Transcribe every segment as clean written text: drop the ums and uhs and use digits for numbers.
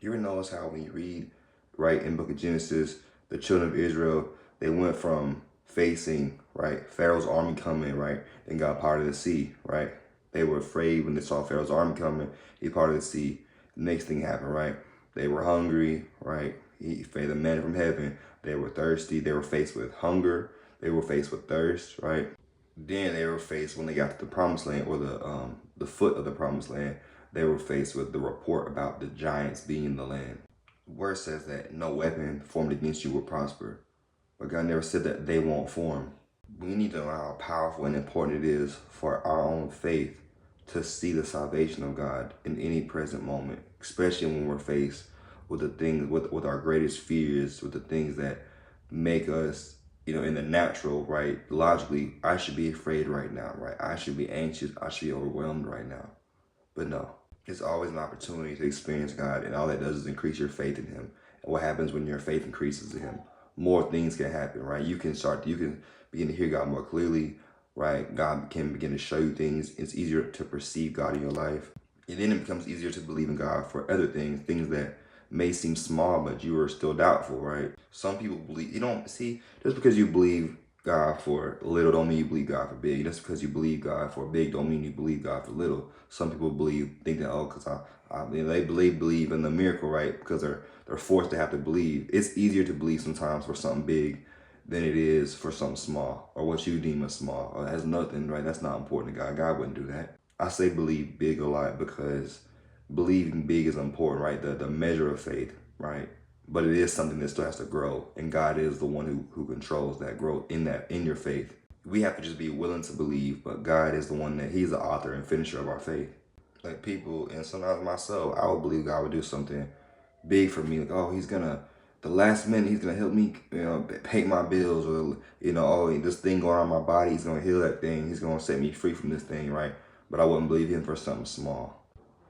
You ever notice how when you read, right, in the book of Genesis, the children of Israel, they went from facing, right, Pharaoh's army coming, right, and got part of the sea, right? They were afraid when they saw Pharaoh's army coming, he parted the sea. The next thing happened, right? They were hungry, right? He fed the manna from heaven. They were thirsty. They were faced with hunger. They were faced with thirst, right? Then they were faced when they got to the promised land, or the foot of the promised land. They were faced with the report about the giants being in the land. The word says that no weapon formed against you will prosper, but God never said that they won't form. We need to know how powerful and important it is for our own faith to see the salvation of God in any present moment, especially when we're faced with the things, with our greatest fears, with the things that make us, in the natural, right? Logically, I should be afraid right now, right? I should be anxious. I should be overwhelmed right now. But no, it's always an opportunity to experience God, and all that does is increase your faith in Him. And what happens when your faith increases in Him? More things can happen, right? You can begin to hear God more clearly, right? God can begin to show you things. It's easier to perceive God in your life. And then it becomes easier to believe in God for other things that may seem small, but you are still doubtful, right? Some people believe, just because you believe God for little don't mean you believe God for big. Just because you believe God for big don't mean you believe God for little. Some people think that, because they believe in the miracle, right? Because they're forced to have to believe. It's easier to believe sometimes for something big than it is for something small, or what you deem as small, or has nothing, right? That's not important to God. God wouldn't do that. I say believe big a lot because believing big is important, right? The measure of faith, right? But it is something that still has to grow, and God is the one who controls that growth in your faith. We have to just be willing to believe, but God is the one He's the author and finisher of our faith. Like people, and sometimes myself, I would believe God would do something big for me. Like, oh, the last minute, He's gonna help me, pay my bills, or oh, this thing going on in my body, He's gonna heal that thing. He's gonna set me free from this thing, right? But I wouldn't believe Him for something small.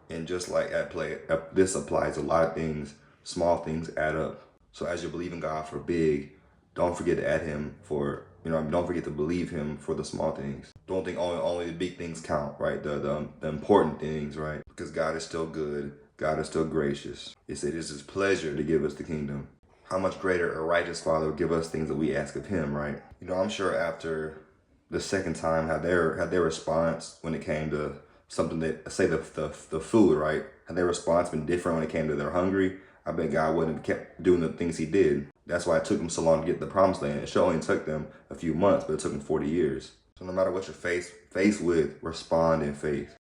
And just like this applies to a lot of things. Small things add up. So as you believe in God for big, don't forget to add Him for, don't forget to believe Him for the small things. Don't think only the big things count, right? The important things, right? Because God is still good. God is still gracious. It said it's His pleasure to give us the kingdom. How much greater a righteous Father will give us things that we ask of Him, right? I'm sure after the second time, had their response when it came to something that, say the food, right? Had their response been different when it came to they're hungry, I bet God wouldn't have kept doing the things He did. That's why it took them so long to get the promised land. It only took them a few months, but it took them 40 years. So no matter what you're faced with, respond in faith.